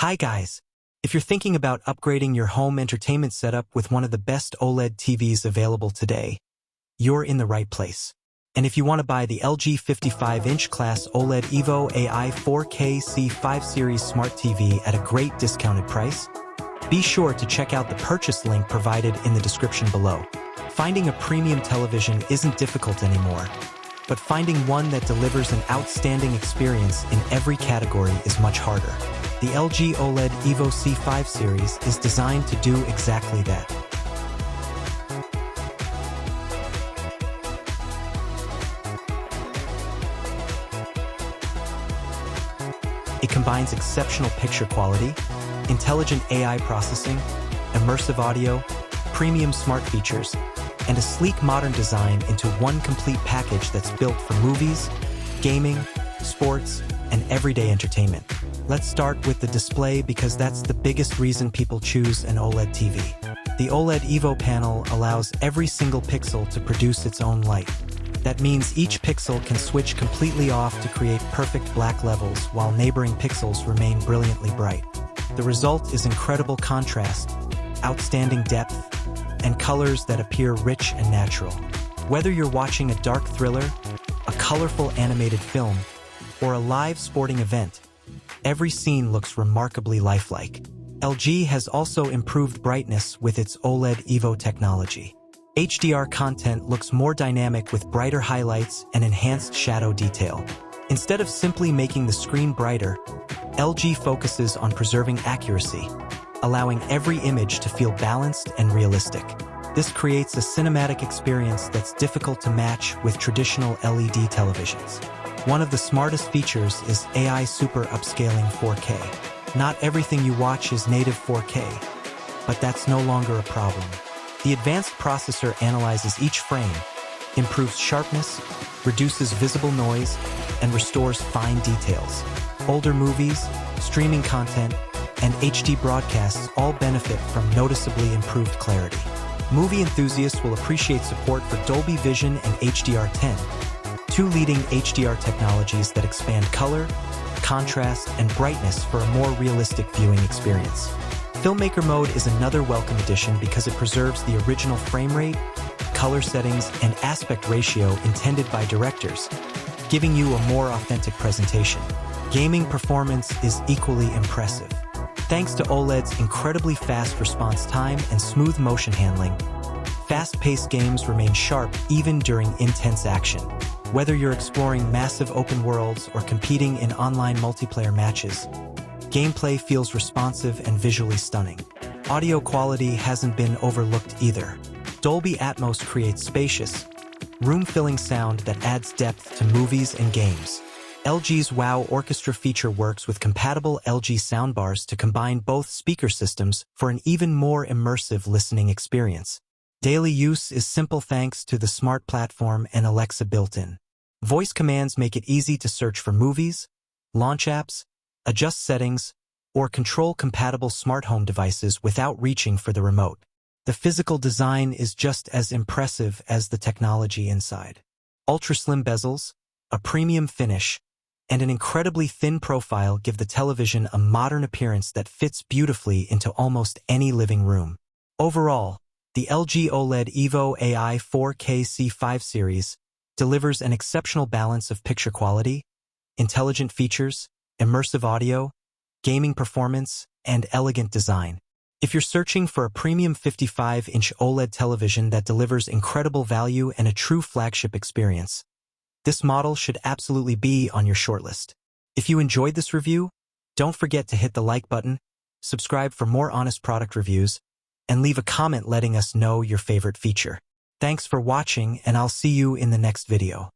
Hi guys! If you're thinking about upgrading your home entertainment setup with one of the best OLED TVs available today, you're in the right place. And if you want to buy the LG 55-inch Class OLED evo AI 4K C5 Series Smart TV at a great discounted price, be sure to check out the purchase link provided in the description below. Finding a premium television isn't difficult anymore, but finding one that delivers an outstanding experience in every category is much harder. The LG OLED evo C5 series is designed to do exactly that. It combines exceptional picture quality, intelligent AI processing, immersive audio, premium smart features, and a sleek modern design into one complete package that's built for movies, gaming, sports, and everyday entertainment. Let's start with the display because that's the biggest reason people choose an OLED TV. The OLED evo panel allows every single pixel to produce its own light. That means each pixel can switch completely off to create perfect black levels while neighboring pixels remain brilliantly bright. The result is incredible contrast, outstanding depth, and colors that appear rich and natural. Whether you're watching a dark thriller, a colorful animated film, or a live sporting event, every scene looks remarkably lifelike. LG has also improved brightness with its OLED evo technology. HDR content looks more dynamic with brighter highlights and enhanced shadow detail. Instead of simply making the screen brighter, LG focuses on preserving accuracy, allowing every image to feel balanced and realistic. This creates a cinematic experience that's difficult to match with traditional LED televisions. One of the smartest features is AI Super Upscaling 4K. Not everything you watch is native 4K, but that's no longer a problem. The advanced processor analyzes each frame, improves sharpness, reduces visible noise, and restores fine details. Older movies, streaming content, and HD broadcasts all benefit from noticeably improved clarity. Movie enthusiasts will appreciate support for Dolby Vision and HDR10, two leading HDR technologies that expand color, contrast, and brightness for a more realistic viewing experience. Filmmaker Mode is another welcome addition because it preserves the original frame rate, color settings, and aspect ratio intended by directors, giving you a more authentic presentation. Gaming performance is equally impressive. Thanks to OLED's incredibly fast response time and smooth motion handling, fast-paced games remain sharp even during intense action. Whether you're exploring massive open worlds or competing in online multiplayer matches, gameplay feels responsive and visually stunning. Audio quality hasn't been overlooked either. Dolby Atmos creates spacious, room-filling sound that adds depth to movies and games. LG's Wow Orchestra feature works with compatible LG soundbars to combine both speaker systems for an even more immersive listening experience. Daily use is simple thanks to the smart platform and Alexa built-in. Voice commands make it easy to search for movies, launch apps, adjust settings, or control compatible smart home devices without reaching for the remote. The physical design is just as impressive as the technology inside. Ultra-slim bezels, a premium finish, and an incredibly thin profile give the television a modern appearance that fits beautifully into almost any living room. Overall, the LG OLED evo AI 4K C5 series delivers an exceptional balance of picture quality, intelligent features, immersive audio, gaming performance, and elegant design. If you're searching for a premium 55-inch OLED television that delivers incredible value and a true flagship experience, this model should absolutely be on your shortlist. If you enjoyed this review, don't forget to hit the like button, subscribe for more honest product reviews, and leave a comment letting us know your favorite feature. Thanks for watching, and I'll see you in the next video.